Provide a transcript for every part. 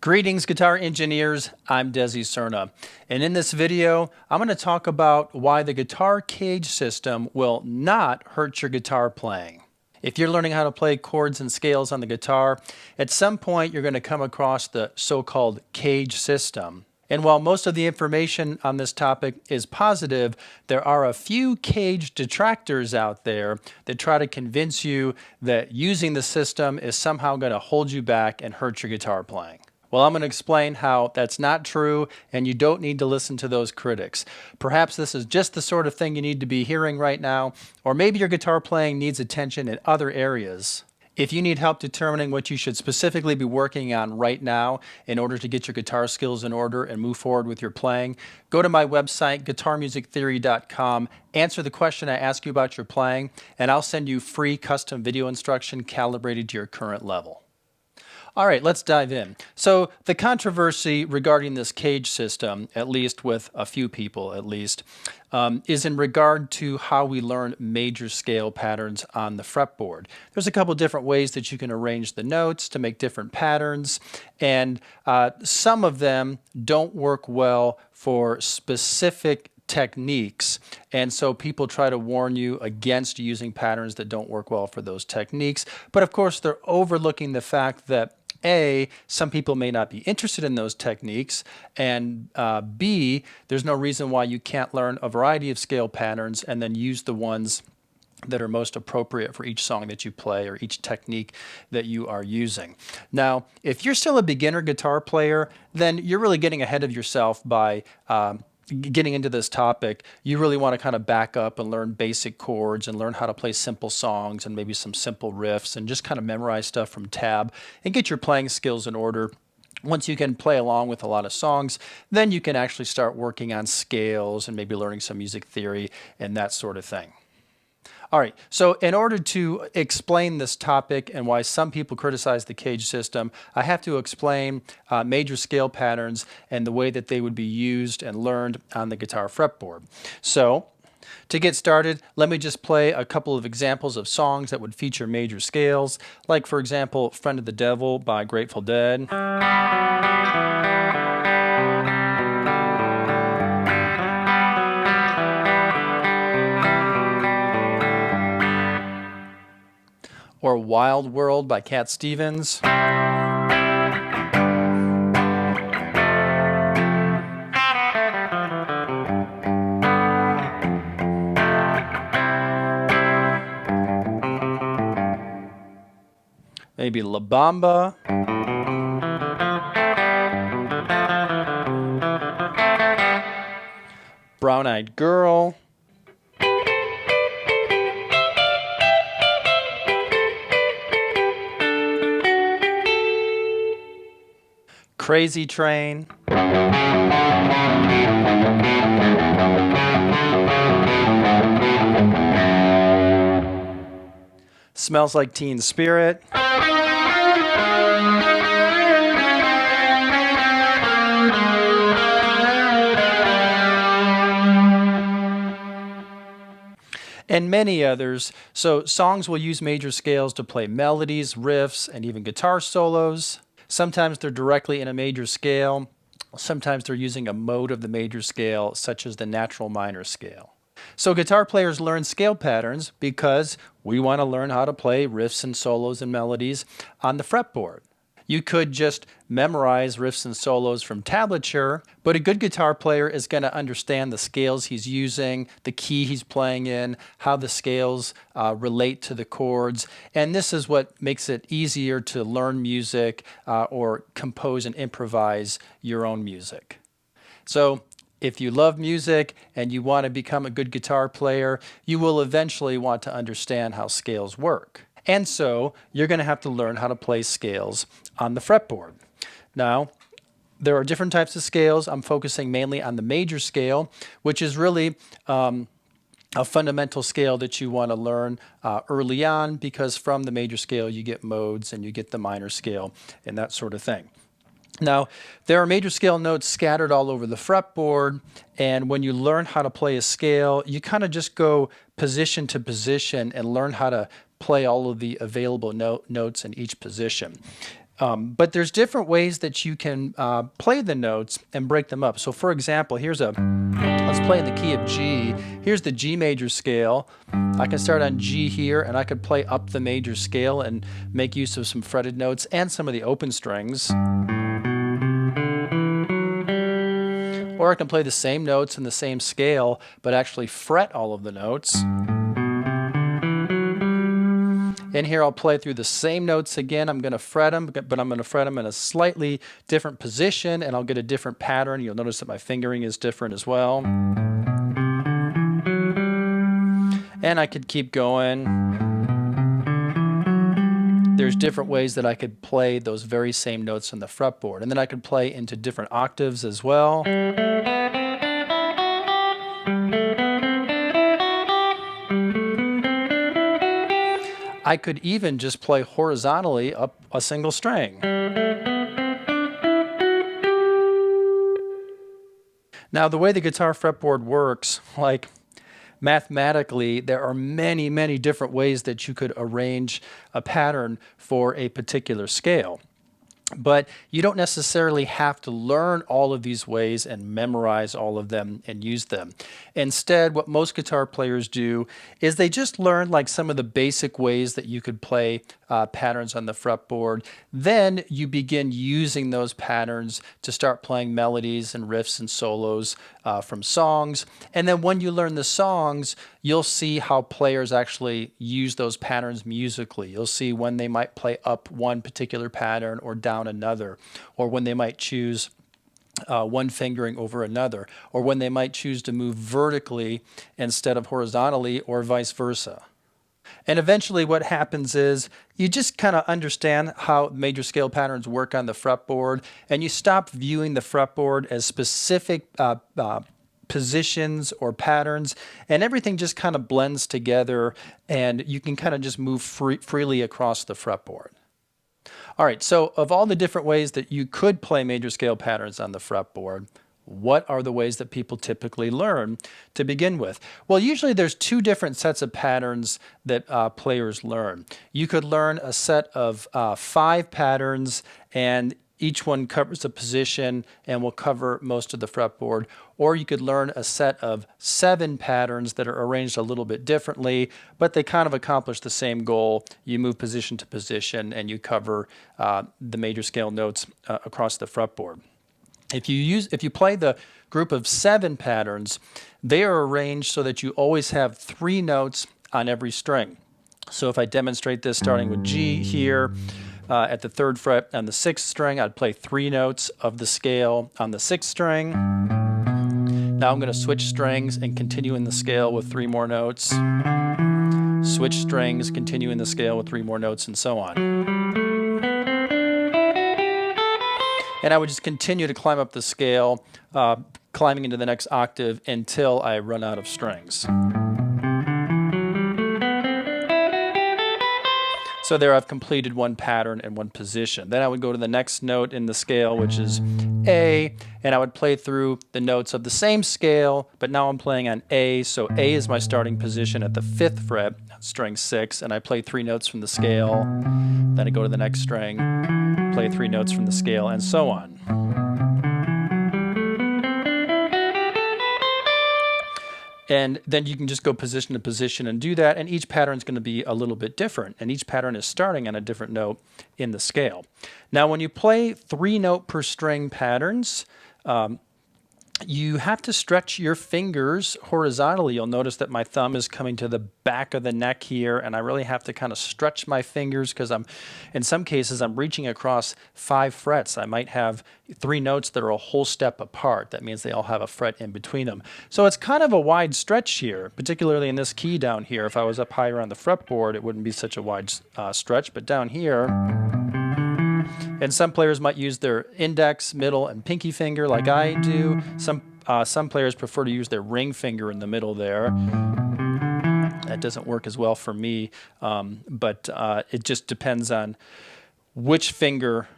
Greetings, guitar engineers. I'm Desi Cerna, and in this video, I'm going to talk about why the guitar cage system will not hurt your guitar playing. If you're learning how to play chords and scales on the guitar, at some point you're going to come across the so-called cage system. And while most of the information on this topic is positive, there are a few cage detractors out there that try to convince you that using the system is somehow going to hold you back and hurt your guitar playing. Well, I'm going to explain how that's not true, and you don't need to listen to those critics. Perhaps this is just the sort of thing you need to be hearing right now, or maybe your guitar playing needs attention in other areas. If you need help determining what you should specifically be working on right now in order to get your guitar skills in order and move forward with your playing, go to my website, guitarmusictheory.com, answer the question I ask you about your playing, and I'll send you free custom video instruction calibrated to your current level. All right, let's dive in. So the controversy regarding this cage system, at least with a few people at least, is in regard to how we learn major scale patterns on the fretboard. There's a couple different ways that you can arrange the notes to make different patterns, and some of them don't work well for specific techniques, and so people try to warn you against using patterns that don't work well for those techniques. But of course, they're overlooking the fact that A, some people may not be interested in those techniques, and B, there's no reason why you can't learn a variety of scale patterns and then use the ones that are most appropriate for each song that you play or each technique that you are using. Now, if you're still a beginner guitar player, then you're really getting ahead of yourself by getting into this topic. You really want to kind of back up and learn basic chords and learn how to play simple songs and maybe some simple riffs and just kind of memorize stuff from tab and get your playing skills in order. Once you can play along with a lot of songs, then you can actually start working on scales and maybe learning some music theory and that sort of thing. All right, so in order to explain this topic and why some people criticize the cage system, I have to explain major scale patterns and the way that they would be used and learned on the guitar fretboard. So, to get started, let me just play a couple of examples of songs that would feature major scales, like for example, Friend of the Devil by Grateful Dead. Or Wild World by Cat Stevens. Maybe La Bamba. Brown Eyed Girl. Crazy Train. Smells Like Teen Spirit. And many others. So songs will use major scales to play melodies, riffs, and even guitar solos. Sometimes they're directly in a major scale. Sometimes they're using a mode of the major scale, such as the natural minor scale. So guitar players learn scale patterns because we want to learn how to play riffs and solos and melodies on the fretboard. You could just memorize riffs and solos from tablature, but a good guitar player is going to understand the scales he's using, the key he's playing in, how the scales relate to the chords, and this is what makes it easier to learn music or compose and improvise your own music. So if you love music and you want to become a good guitar player, you will eventually want to understand how scales work. And so you're going to have to learn how to play scales on the fretboard. Now, there are different types of scales. I'm focusing mainly on the major scale, which is really a fundamental scale that you want to learn early on, because from the major scale you get modes and you get the minor scale and that sort of thing. Now, there are major scale notes scattered all over the fretboard, and when you learn how to play a scale, you kind of just go position to position and learn how to play all of the available notes in each position. But there's different ways that you can play the notes and break them up. So for example, let's play in the key of G. Here's the G major scale. I can start on G here, and I could play up the major scale and make use of some fretted notes and some of the open strings. Or I can play the same notes in the same scale, but actually fret all of the notes. In here, I'll play through the same notes again. I'm going to fret them, but I'm going to fret them in a slightly different position, and I'll get a different pattern. You'll notice that my fingering is different as well. And I could keep going. There's different ways that I could play those very same notes on the fretboard. And then I could play into different octaves as well. I could even just play horizontally up a single string. Now, the way the guitar fretboard works, like mathematically, there are many, many different ways that you could arrange a pattern for a particular scale. But you don't necessarily have to learn all of these ways and memorize all of them and use them. Instead, what most guitar players do is they just learn like some of the basic ways that you could play patterns on the fretboard. Then you begin using those patterns to start playing melodies and riffs and solos from songs. And then when you learn the songs, you'll see how players actually use those patterns musically. You'll see when they might play up one particular pattern or down another, or when they might choose one fingering over another, or when they might choose to move vertically instead of horizontally, or vice versa. And eventually what happens is you just kind of understand how major scale patterns work on the fretboard, and you stop viewing the fretboard as specific positions or patterns, and everything just kind of blends together, and you can kind of just move freely across the fretboard. All right, so of all the different ways that you could play major scale patterns on the fretboard, what are the ways that people typically learn to begin with? Well, usually there's two different sets of patterns that players learn. You could learn a set of 5 patterns, and each one covers a position and will cover most of the fretboard. Or you could learn a set of 7 patterns that are arranged a little bit differently, but they kind of accomplish the same goal. You move position to position and you cover the major scale notes across the fretboard. If you play the group of 7 patterns, they are arranged so that you always have 3 notes on every string. So if I demonstrate this starting with G here, at the 3rd fret on the 6th string, I'd play 3 notes of the scale on the 6th string. Now I'm going to switch strings and continue in the scale with 3 more notes. Switch strings, continue in the scale with 3 more notes, and so on. And I would just continue to climb up the scale, climbing into the next octave until I run out of strings. So there I've completed one pattern and one position. Then I would go to the next note in the scale, which is A, and I would play through the notes of the same scale, but now I'm playing on A, so A is my starting position at the 5th fret, string 6, and I play 3 notes from the scale. Then I go to the next string, play 3 notes from the scale, and so on. And then you can just go position to position and do that, and each pattern is going to be a little bit different, and each pattern is starting on a different note in the scale. Now, when you play 3 note per string patterns, you have to stretch your fingers horizontally. You'll notice that my thumb is coming to the back of the neck here, and I really have to kind of stretch my fingers because in some cases, I'm reaching across 5 frets. I might have 3 notes that are a whole step apart. That means they all have a fret in between them. So it's kind of a wide stretch here, particularly in this key down here. If I was up higher on the fretboard, it wouldn't be such a wide stretch, but down here, and some players might use their index, middle, and pinky finger like I do. Some players prefer to use their ring finger in the middle there. That doesn't work as well for me, but it just depends on which finger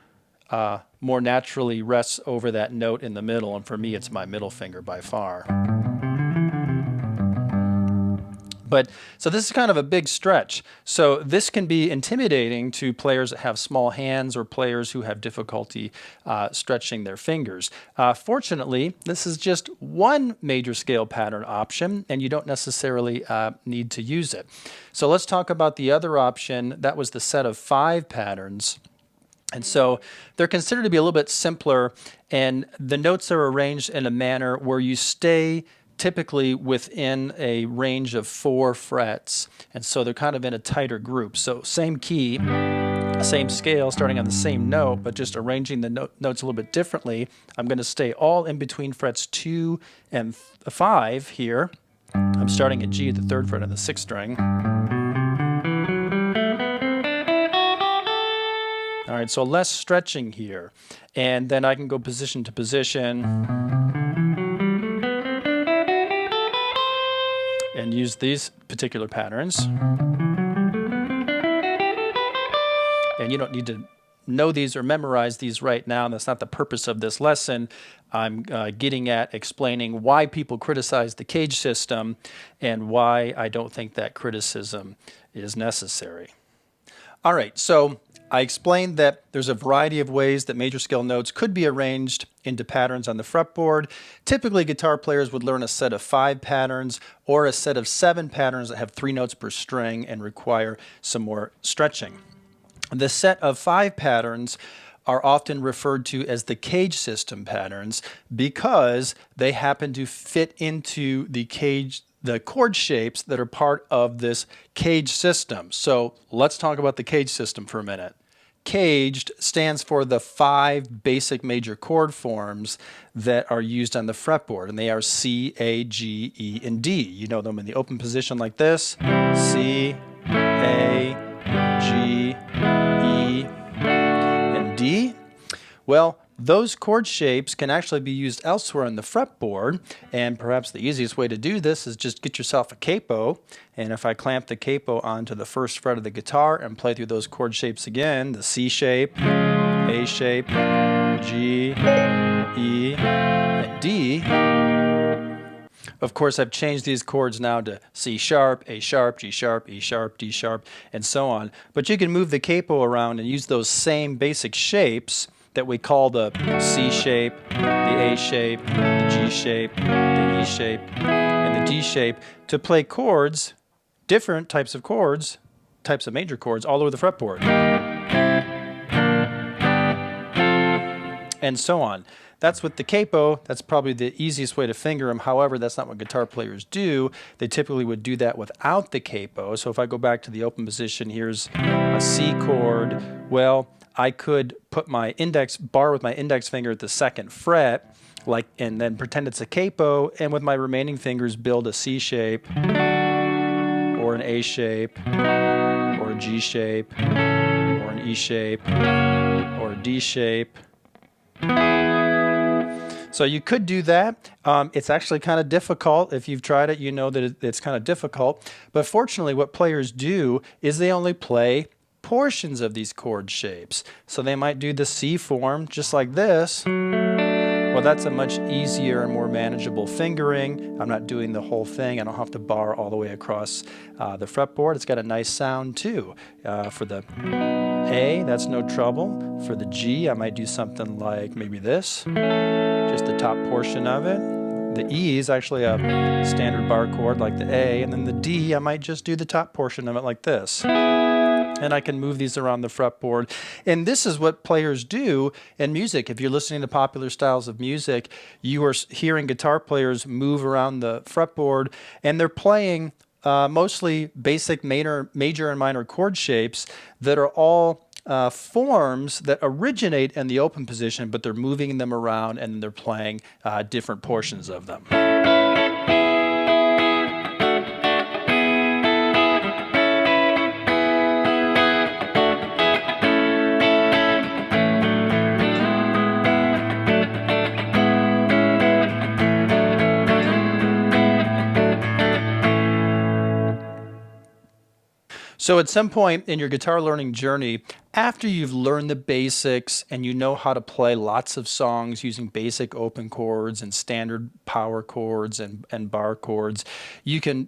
more naturally rests over that note in the middle, and for me it's my middle finger by far. So this is kind of a big stretch. So this can be intimidating to players that have small hands or players who have difficulty stretching their fingers. Fortunately, this is just one major scale pattern option, and you don't necessarily need to use it. So let's talk about the other option. That was the set of 5 patterns. And so they're considered to be a little bit simpler, and the notes are arranged in a manner where you stay typically within a range of 4 frets, and so they're kind of in a tighter group. So same key, same scale, starting on the same note, but just arranging the notes a little bit differently. I'm going to stay all in between frets 2 and 5 here. I'm starting at G at the 3rd fret on the 6th string. All right, so less stretching here, and then I can go position to position and use these particular patterns. And you don't need to know these or memorize these right now. That's not the purpose of this lesson. I'm getting at explaining why people criticize the CAGED system and why I don't think that criticism is necessary. All right, so I explained that there's a variety of ways that major scale notes could be arranged into patterns on the fretboard. Typically, guitar players would learn a set of 5 patterns or a set of 7 patterns that have 3 notes per string and require some more stretching. The set of 5 patterns are often referred to as the CAGED system patterns because they happen to fit into the chord shapes that are part of this CAGED system. So let's talk about the CAGED system for a minute. CAGED stands for the 5 basic major chord forms that are used on the fretboard, and they are C, A, G, E, and D. You know them in the open position like this: C, A, G, E, and D. Well, those chord shapes can actually be used elsewhere on the fretboard, and perhaps the easiest way to do this is just get yourself a capo, and if I clamp the capo onto the 1st fret of the guitar and play through those chord shapes again, the C shape, A shape, G, E, and D. Of course, I've changed these chords now to C sharp, A sharp, G sharp, E sharp, D sharp, and so on. But you can move the capo around and use those same basic shapes that we call the C shape, the A shape, the G shape, the E shape, and the D shape to play chords, different types of chords, types of major chords all over the fretboard. And so on. That's with the capo. That's probably the easiest way to finger them. However, that's not what guitar players do. They typically would do that without the capo. So if I go back to the open position, here's a C chord. Well, I could put my index bar with my index finger at the 2nd fret, and then pretend it's a capo, and with my remaining fingers build a C shape, or an A shape, or a G shape, or an E shape, or a D shape. So you could do that. It's actually kind of difficult. If you've tried it, you know that it's kind of difficult. But fortunately, what players do is they only play portions of these chord shapes. So they might do the C form just like this. Well, that's a much easier and more manageable fingering. I'm not doing the whole thing. I don't have to bar all the way across the fretboard. It's got a nice sound too. For the A, that's no trouble. For the G, I might do something like maybe this, just the top portion of it. The E is actually a standard bar chord like the A, and then the D, I might just do the top portion of it like this. And I can move these around the fretboard. And this is what players do in music. If you're listening to popular styles of music, you are hearing guitar players move around the fretboard, and they're playing mostly basic major and minor chord shapes that are all forms that originate in the open position, but they're moving them around and they're playing different portions of them. So at some point in your guitar learning journey, After you've learned the basics and you know how to play lots of songs using basic open chords and standard power chords and bar chords, you can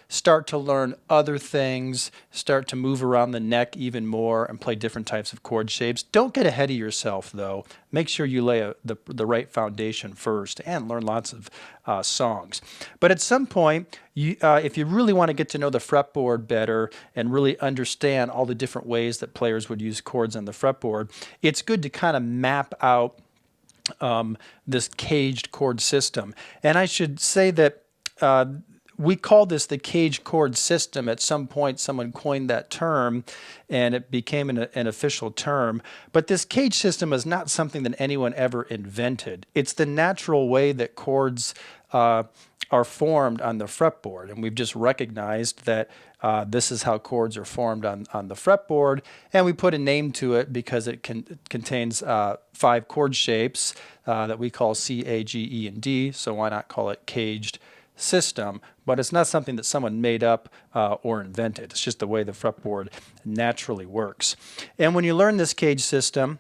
start to learn other things, start to move around the neck even more and play different types of chord shapes. Don't get ahead of yourself though. Make sure you lay the right foundation first and learn lots of songs. But at some point, if you really want to get to know the fretboard better and really understand all the different ways that players would use chords on the fretboard, it's good to kind of map out this caged chord system. And I should say that we call this the caged chord system. At some point, someone coined that term, and it became an official term. But this caged system is not something that anyone ever invented. It's the natural way that chords are formed on the fretboard, and we've just recognized that this is how chords are formed on the fretboard, and we put a name to it because it contains 5 chord shapes that we call C, A, G, E, and D, so why not call it caged system? But it's not something that someone made up or invented. It's just the way the fretboard naturally works. And when you learn this caged system,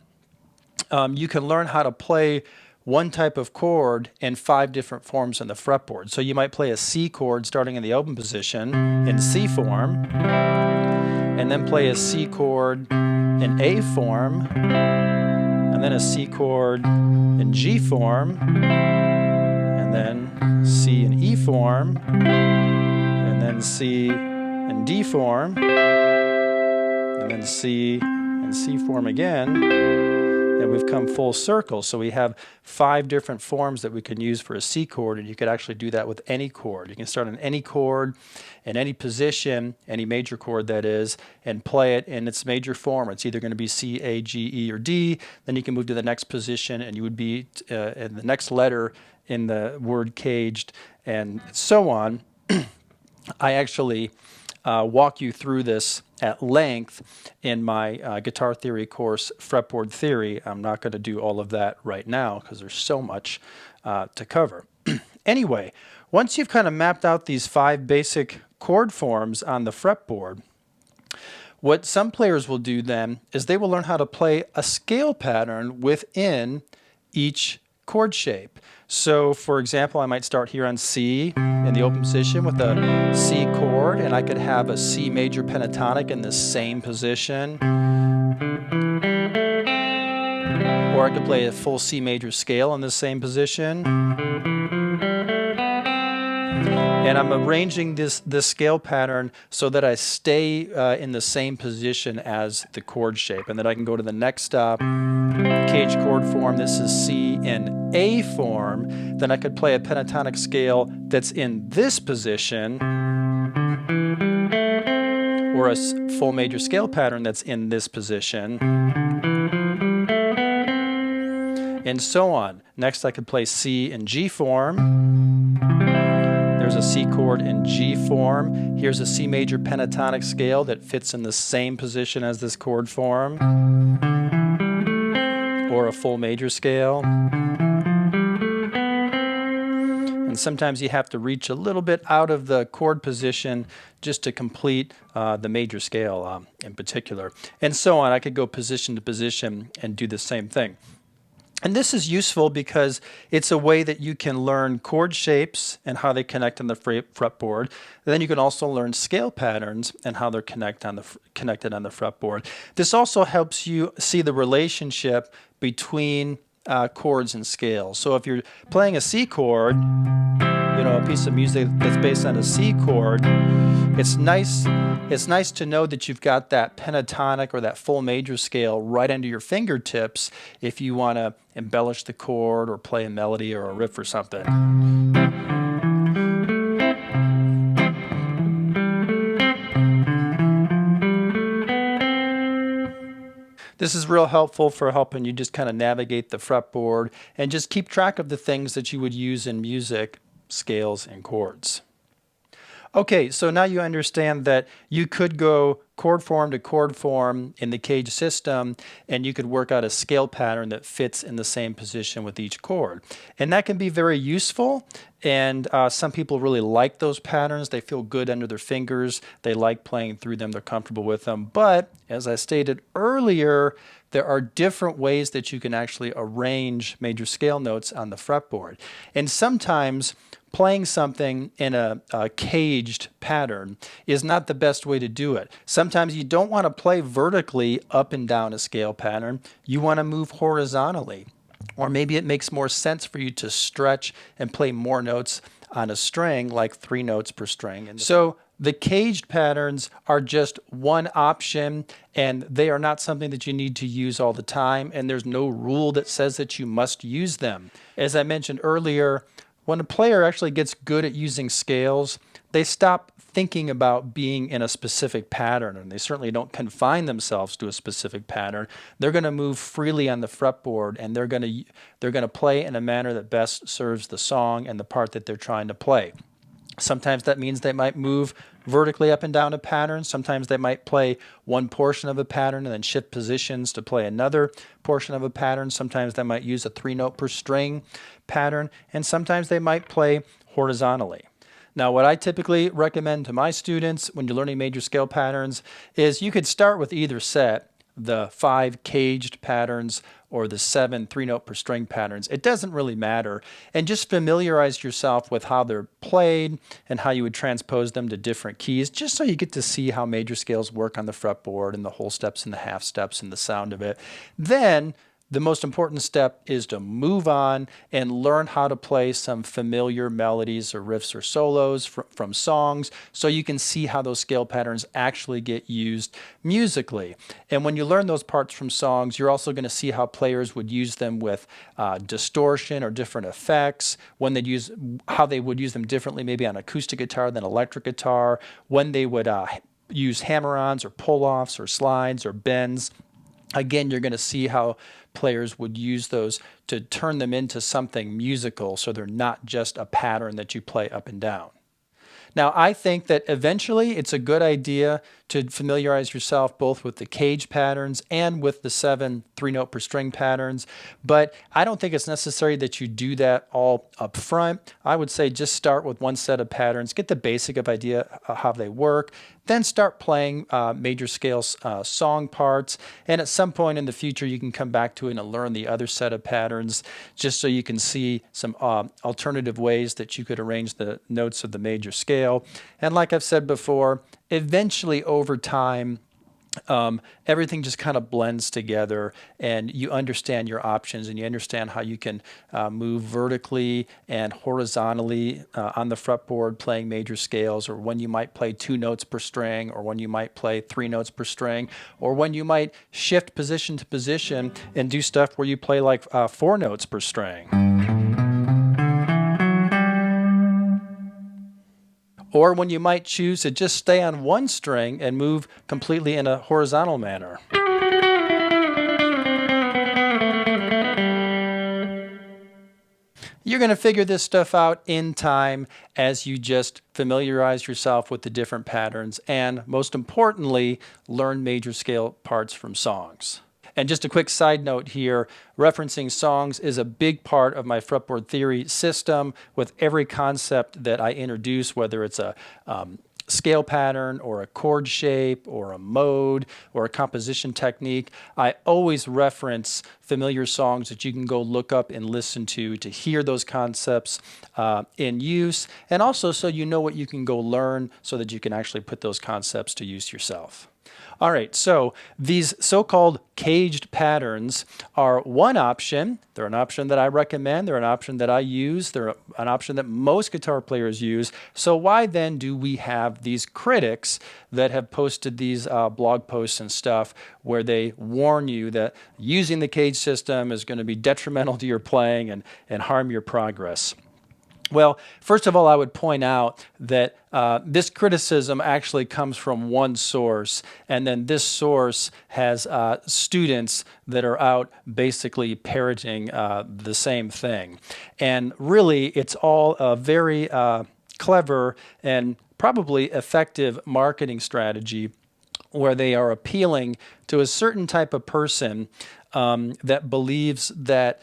you can learn how to play one type of chord in 5 different forms on the fretboard. So you might play a C chord starting in the open position in C form, and then play a C chord in A form, and then a C chord in G form, and then C in E form, and then C in D form, and then C in C form again. And we've come full circle. So we have 5 different forms that we can use for a C chord, and you could actually do that with any chord. You can start on any chord in any position, any major chord that is, and play it in its major form. It's either going to be C, A, G, E, or D. Then you can move to the next position, and you would be in the next letter in the word caged, and so on. I actually walk you through this at length in my guitar theory course, Fretboard Theory. I'm not going to do all of that right now because there's so much to cover. Anyway, once you've kind of mapped out these 5 basic chord forms on the fretboard, what some players will do then is they will learn how to play a scale pattern within each chord shape. So for example, I might start here on C in the open position with a C chord, and I could have a C major pentatonic in the same position, or I could play a full C major scale in the same position. And I'm arranging this scale pattern so that I stay in the same position as the chord shape, and then I can go to the next caged chord form. This is C in A form. Then I could play a pentatonic scale that's in this position, or a full major scale pattern that's in this position, and so on. Next I could play C in G form. There's a C chord in G form. Here's a C major pentatonic scale that fits in the same position as this chord form, or a full major scale. And sometimes you have to reach a little bit out of the chord position just to complete the major scale in particular. And so on. I could go position to position and do the same thing. And this is useful because it's a way that you can learn chord shapes and how they connect on the fretboard. And then you can also learn scale patterns and how they're connected on the fretboard. This also helps you see the relationship between chords and scales. So if you're playing a C chord, you know, a piece of music that's based on a C chord, it's nice to know that you've got that pentatonic or that full major scale right under your fingertips if you want to embellish the chord or play a melody or a riff or something. This is real helpful for helping you just kind of navigate the fretboard and just keep track of the things that you would use in music, scales, and chords. Okay, so now you understand that you could go chord form to chord form in the CAGED system, and you could work out a scale pattern that fits in the same position with each chord. And that can be very useful, and some people really like those patterns. They feel good under their fingers. They like playing through them. They're comfortable with them. But as I stated earlier, there are different ways that you can actually arrange major scale notes on the fretboard. And sometimes playing something in a caged pattern is not the best way to do it. Sometimes you don't want to play vertically up and down a scale pattern. You want to move horizontally. Or maybe it makes more sense for you to stretch and play more notes on a string, like 3 notes per string. So the caged patterns are just one option, and they are not something that you need to use all the time, and there's no rule that says that you must use them. As I mentioned earlier, when a player actually gets good at using scales, they stop thinking about being in a specific pattern, and they certainly don't confine themselves to a specific pattern. They're going to move freely on the fretboard, and they're going to play in a manner that best serves the song and the part that they're trying to play. Sometimes that means they might move vertically up and down a pattern. Sometimes they might play one portion of a pattern and then shift positions to play another portion of a pattern. Sometimes they might use a 3-note per string pattern, and sometimes they might play horizontally. Now, what I typically recommend to my students when you're learning major scale patterns is you could start with either set, the 5 caged patterns or the 7 3-note per string patterns. It doesn't really matter. And just familiarize yourself with how they're played and how you would transpose them to different keys, just so you get to see how major scales work on the fretboard and the whole steps and the half steps and the sound of it. Then the most important step is to move on and learn how to play some familiar melodies or riffs or solos from songs, so you can see how those scale patterns actually get used musically. And when you learn those parts from songs, you're also going to see how players would use them with distortion or different effects, how they would use them differently maybe on acoustic guitar than electric guitar, when they would use hammer-ons or pull-offs or slides or bends. Again, you're going to see how players would use those to turn them into something musical, so they're not just a pattern that you play up and down. Now, I think that eventually it's a good idea to familiarize yourself both with the CAGED patterns and with the 7 3-note per string patterns, but I don't think it's necessary that you do that all up front. I would say just start with one set of patterns, get the basic idea of how they work, then start playing major scale song parts, and at some point in the future you can come back to it and learn the other set of patterns, just so you can see some alternative ways that you could arrange the notes of the major scale. And like I've said before, eventually over time, everything just kind of blends together, and you understand your options, and you understand how you can move vertically and horizontally on the fretboard playing major scales, or when you might play 2 notes per string, or when you might play 3 notes per string, or when you might shift position to position and do stuff where you play like 4 notes per string. Or when you might choose to just stay on one string and move completely in a horizontal manner. You're going to figure this stuff out in time as you just familiarize yourself with the different patterns and, most importantly, learn major scale parts from songs. And just a quick side note here, referencing songs is a big part of my fretboard theory system. With every concept that I introduce, whether it's a scale pattern or a chord shape or a mode or a composition technique, I always reference familiar songs that you can go look up and listen to hear those concepts in use, and also so you know what you can go learn so that you can actually put those concepts to use yourself. All right, so these so-called caged patterns are one option. They're an option that I recommend. They're an option that I use. They're an option that most guitar players use. So why then do we have these critics that have posted these blog posts and stuff where they warn you that using the CAGED system is going to be detrimental to your playing and harm your progress? Well, first of all, I would point out that this criticism actually comes from one source, and then this source has students that are out basically parroting the same thing. And really, it's all very clever and probably effective marketing strategy where they are appealing to a certain type of person that believes that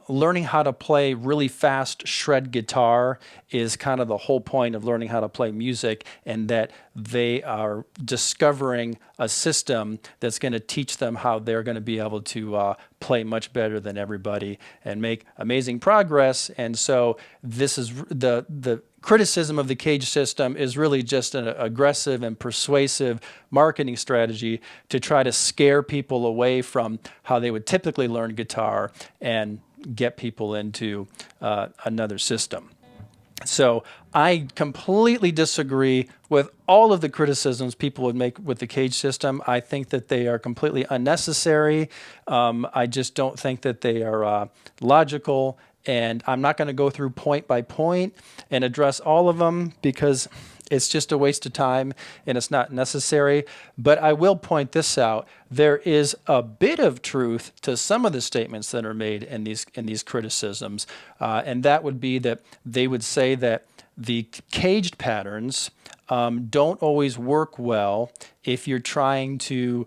learning how to play really fast shred guitar is kind of the whole point of learning how to play music, and that they are discovering a system that's going to teach them how they're going to be able to play much better than everybody and make amazing progress. And so this is the criticism of the CAGED system is really just an aggressive and persuasive marketing strategy to try to scare people away from how they would typically learn guitar and get people into another system. So I completely disagree with all of the criticisms people would make with the CAGED system. I think that they are completely unnecessary. I just don't think that they are logical. And I'm not going to go through point by point and address all of them because it's just a waste of time and it's not necessary. But I will point this out. There is a bit of truth to some of the statements that are made in these criticisms. And that would be that they would say that the CAGED patterns don't always work well if you're trying to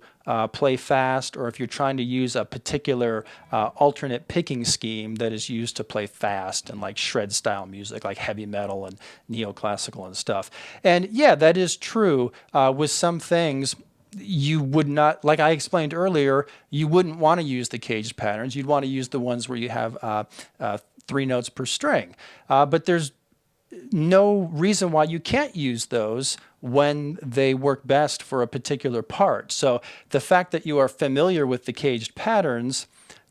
play fast, or if you're trying to use a particular alternate picking scheme that is used to play fast and like shred style music, like heavy metal and neoclassical and stuff. And yeah, that is true. With some things, you would not, like I explained earlier, you wouldn't want to use the CAGED patterns. You'd want to use the ones where you have 3 notes per string. But there's no reason why you can't use those when they work best for a particular part. So the fact that you are familiar with the CAGED patterns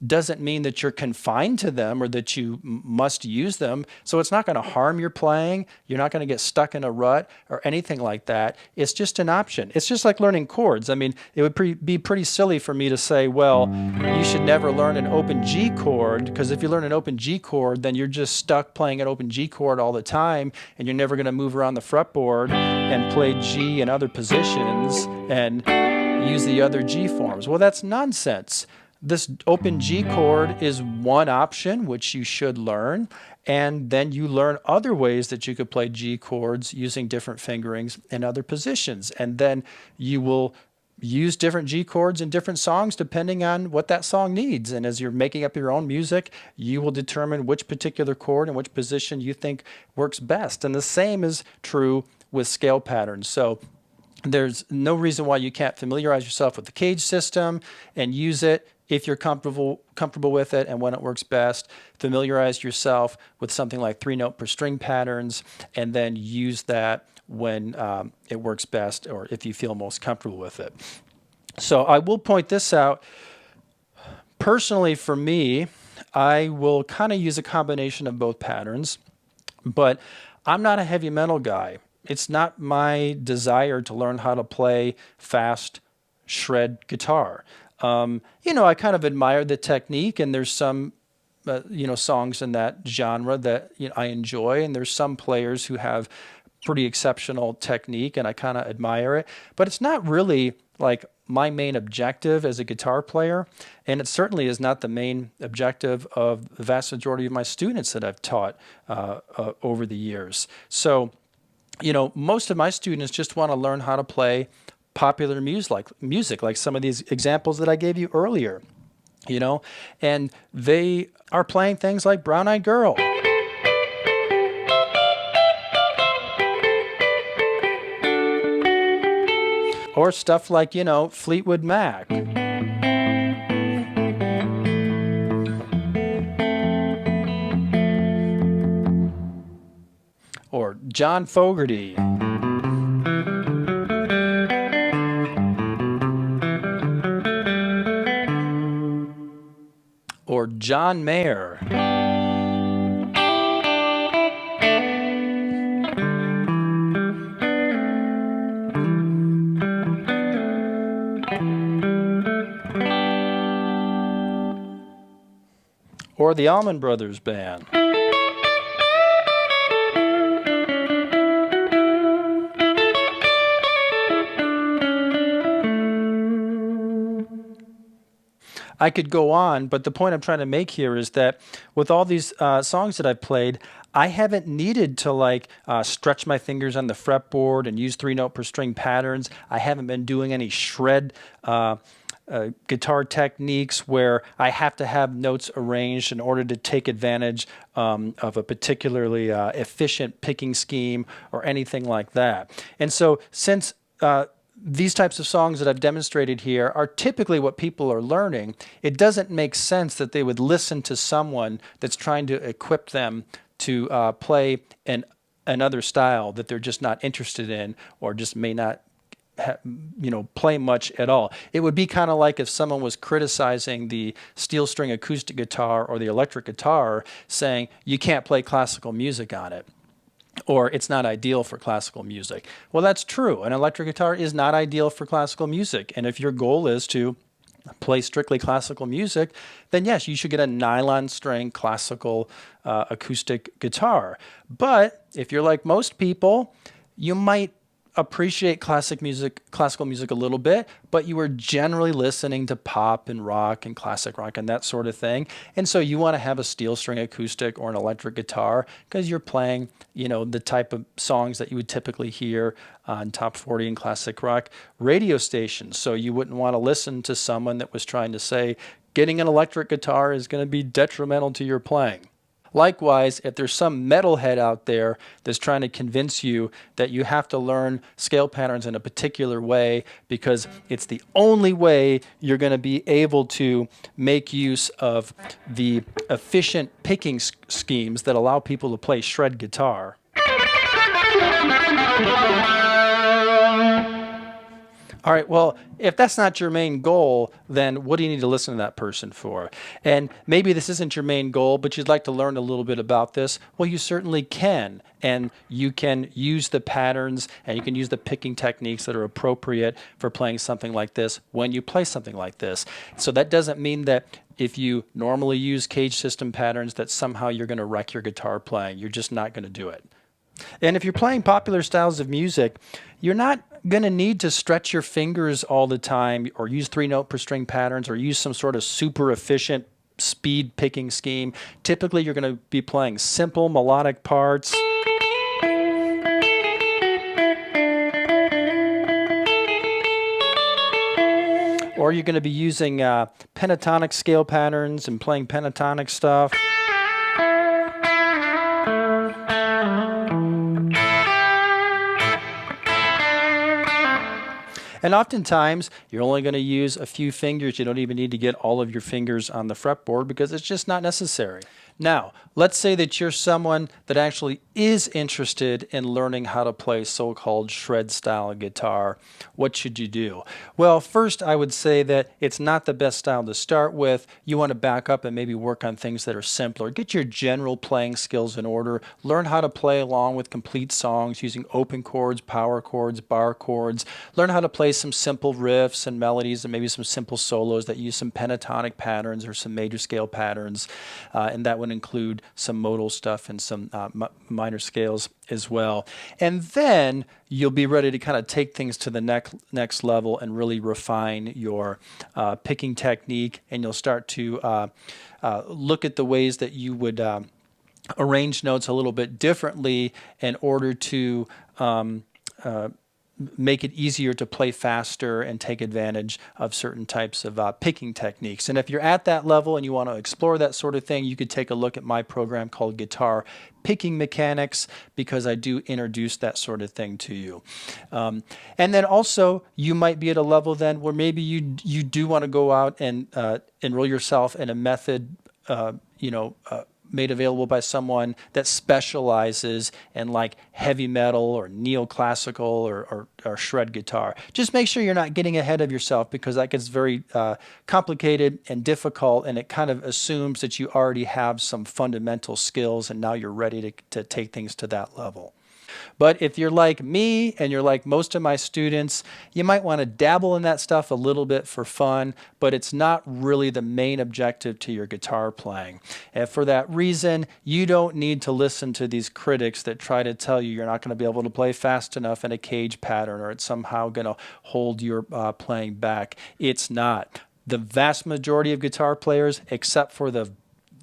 doesn't mean that you're confined to them or that you must use them. So it's not going to harm your playing. You're not going to get stuck in a rut or anything like that. It's just an option. It's just like learning chords. I mean, it would be pretty silly for me to say, well, you should never learn an open G chord, because if you learn an open G chord, then you're just stuck playing an open G chord all the time, and you're never going to move around the fretboard and play G in other positions and use the other G forms. Well, that's nonsense. This open G chord is one option which you should learn, and then you learn other ways that you could play G chords using different fingerings in other positions, and then you will use different G chords in different songs depending on what that song needs. And as you're making up your own music, you will determine which particular chord and which position you think works best. And the same is true with scale patterns. So there's no reason why you can't familiarize yourself with the CAGED system and use it if you're comfortable with it and when it works best. Familiarize yourself with something like 3 note per string patterns, and then use that when it works best or if you feel most comfortable with it. So I will point this out. Personally, for me, I will kind of use a combination of both patterns, but I'm not a heavy metal guy. It's not my desire to learn how to play fast shred guitar. You know, I kind of admire the technique, and there's some, songs in that genre that I enjoy, and there's some players who have pretty exceptional technique, and I kind of admire it. But it's not really like my main objective as a guitar player, and it certainly is not the main objective of the vast majority of my students that I've taught over the years. So, most of my students just want to learn how to play popular music, like some of these examples that I gave you earlier, and they are playing things like Brown Eyed Girl, or stuff like, Fleetwood Mac, or John Fogerty, or John Mayer, or the Allman Brothers Band. I could go on, but the point I'm trying to make here is that with all these songs that I've played, I haven't needed to like stretch my fingers on the fretboard and use 3 note per string patterns. I haven't been doing any shred guitar techniques where I have to have notes arranged in order to take advantage of a particularly efficient picking scheme or anything like that. And so since these types of songs that I've demonstrated here are typically what people are learning, it doesn't make sense that they would listen to someone that's trying to equip them to play another style that they're just not interested in or just may not play much at all. It would be kind of like if someone was criticizing the steel string acoustic guitar or the electric guitar, saying you can't play classical music on it, or it's not ideal for classical music. Well, that's true. An electric guitar is not ideal for classical music. And if your goal is to play strictly classical music, then yes, you should get a nylon string classical acoustic guitar. But if you're like most people, you might appreciate classical music a little bit, but you are generally listening to pop and rock and classic rock and that sort of thing. And so you want to have a steel string acoustic or an electric guitar because you're playing, the type of songs that you would typically hear on top 40 and classic rock radio stations. So you wouldn't want to listen to someone that was trying to say getting an electric guitar is going to be detrimental to your playing. Likewise, if there's some metalhead out there that's trying to convince you that you have to learn scale patterns in a particular way because it's the only way you're going to be able to make use of the efficient picking schemes that allow people to play shred guitar. All right, well, if that's not your main goal, then what do you need to listen to that person for? And maybe this isn't your main goal, but you'd like to learn a little bit about this. Well, you certainly can. And you can use the patterns and you can use the picking techniques that are appropriate for playing something like this when you play something like this. So that doesn't mean that if you normally use CAGED system patterns that somehow you're going to wreck your guitar playing. You're just not going to do it. And if you're playing popular styles of music, you're not going to need to stretch your fingers all the time or use 3 note per string patterns or use some sort of super efficient speed picking scheme. Typically, you're going to be playing simple melodic parts. Or you're going to be using pentatonic scale patterns and playing pentatonic stuff. And oftentimes, you're only going to use a few fingers. You don't even need to get all of your fingers on the fretboard because it's just not necessary. Now, let's say that you're someone that actually is interested in learning how to play so-called shred style guitar. What should you do? Well, first I would say that it's not the best style to start with. You want to back up and maybe work on things that are simpler. Get your general playing skills in order. Learn how to play along with complete songs using open chords, power chords, bar chords. Learn how to play some simple riffs and melodies and maybe some simple solos that use some pentatonic patterns or some major scale patterns, and that would include some modal stuff and some minor scales as well. And then you'll be ready to kind of take things to the next level and really refine your picking technique, and you'll start to look at the ways that you would arrange notes a little bit differently in order to make it easier to play faster and take advantage of certain types of picking techniques. And if you're at that level and you want to explore that sort of thing, you could take a look at my program called Guitar Picking Mechanics, because I do introduce that sort of thing to you. And then also, you might be at a level then where maybe you do want to go out and enroll yourself in a method, made available by someone that specializes in like heavy metal or neoclassical or shred guitar. Just make sure you're not getting ahead of yourself, because that gets very complicated and difficult, and it kind of assumes that you already have some fundamental skills and now you're ready to take things to that level. But if you're like me and you're like most of my students, you might want to dabble in that stuff a little bit for fun, but it's not really the main objective to your guitar playing. And for that reason, you don't need to listen to these critics that try to tell you you're not going to be able to play fast enough in a CAGED pattern, or it's somehow going to hold your playing back. It's not. The vast majority of guitar players, except for the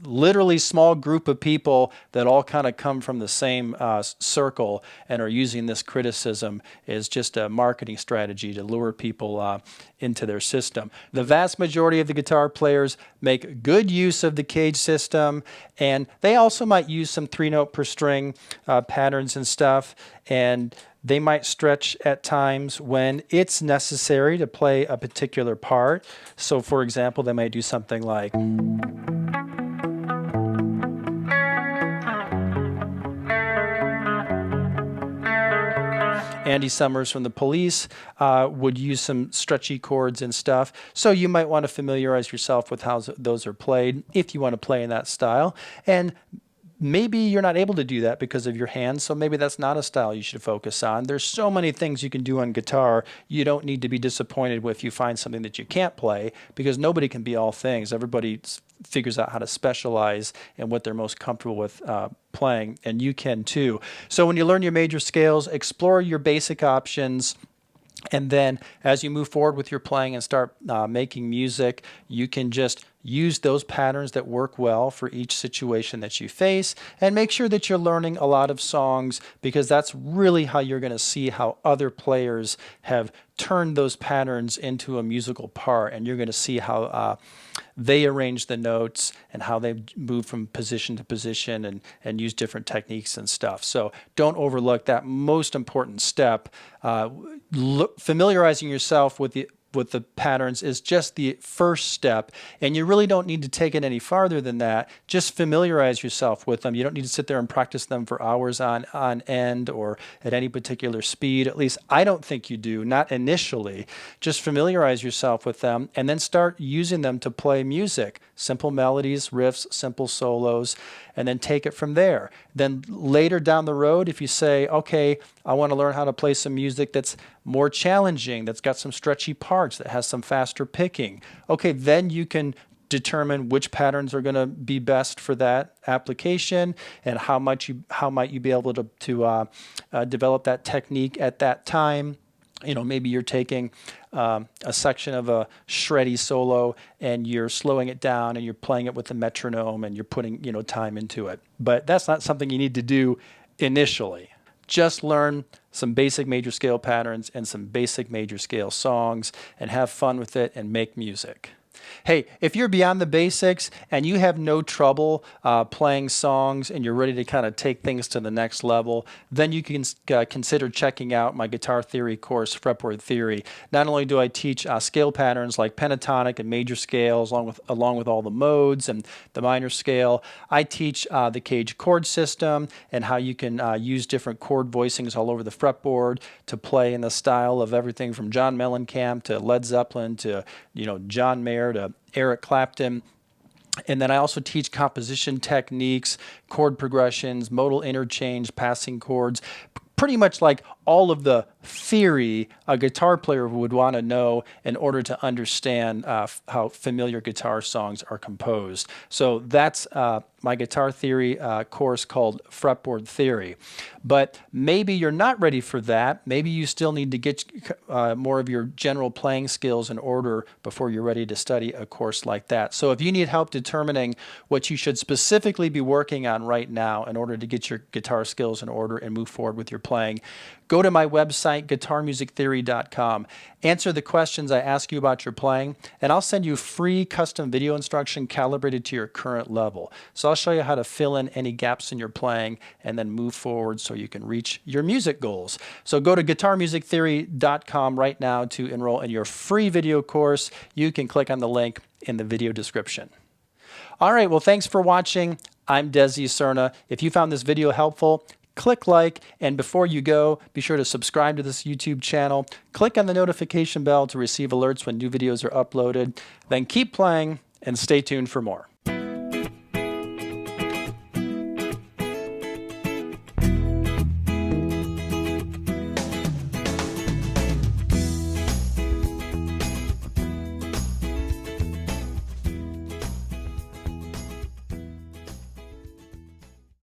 literally small group of people that all kind of come from the same circle and are using this criticism as just a marketing strategy to lure people into their system. The vast majority of the guitar players make good use of the CAGED system, and they also might use some 3-note per string patterns and stuff, and they might stretch at times when it's necessary to play a particular part. So for example, they might do something like Andy Summers from the Police would use some stretchy chords and stuff. So you might want to familiarize yourself with how those are played if you want to play in that style. And maybe you're not able to do that because of your hands, so maybe that's not a style you should focus on. There's so many things you can do on guitar. You don't need to be disappointed if you find something that you can't play, because nobody can be all things. Everybody figures out how to specialize in what they're most comfortable with playing, and you can too. So when you learn your major scales, explore your basic options. And then as you move forward with your playing and start making music, you can just use those patterns that work well for each situation that you face, and make sure that you're learning a lot of songs, because that's really how you're going to see how other players have turned those patterns into a musical part, and you're going to see how they arrange the notes and how they move from position to position and use different techniques and stuff. So don't overlook that most important step. Familiarizing yourself with the patterns is just the first step, and you really don't need to take it any farther than that. Just familiarize yourself with them. You don't need to sit there and practice them for hours on end or at any particular speed. At least I don't think you do, not initially. Just familiarize yourself with them and then start using them to play music. Simple melodies, riffs, simple solos, and then take it from there. Then later down the road, if you say, okay, I want to learn how to play some music that's more challenging, that's got some stretchy parts, that has some faster picking, okay, then you can determine which patterns are going to be best for that application, and how might you be able to develop that technique at that time. You know, maybe you're taking a section of a shreddy solo and you're slowing it down and you're playing it with a metronome and you're putting, you know, time into it. But that's not something you need to do initially. Just learn some basic major scale patterns and some basic major scale songs and have fun with it and make music. Hey, if you're beyond the basics and you have no trouble playing songs and you're ready to kind of take things to the next level, then you can consider checking out my guitar theory course, Fretboard Theory. Not only do I teach scale patterns like pentatonic and major scales along with all the modes and the minor scale, I teach the CAGED chord system and how you can use different chord voicings all over the fretboard to play in the style of everything from John Mellencamp to Led Zeppelin to, you know, John Mayer to Eric Clapton. And then I also teach composition techniques, chord progressions, modal interchange, passing chords, pretty much like all of the theory a guitar player would want to know in order to understand how familiar guitar songs are composed. So that's my guitar theory course called Fretboard Theory. But maybe you're not ready for that. Maybe you still need to get more of your general playing skills in order before you're ready to study a course like that. So if you need help determining what you should specifically be working on right now in order to get your guitar skills in order and move forward with your playing, go to my website, guitarmusictheory.com. Answer the questions I ask you about your playing, and I'll send you free custom video instruction calibrated to your current level. So I'll show you how to fill in any gaps in your playing and then move forward so you can reach your music goals. So go to guitarmusictheory.com right now to enroll in your free video course. You can click on the link in the video description. All right, well, thanks for watching. I'm Desi Cerna. If you found this video helpful, click like, and before you go, be sure to subscribe to this YouTube channel. Click on the notification bell to receive alerts when new videos are uploaded. Then keep playing and stay tuned for more.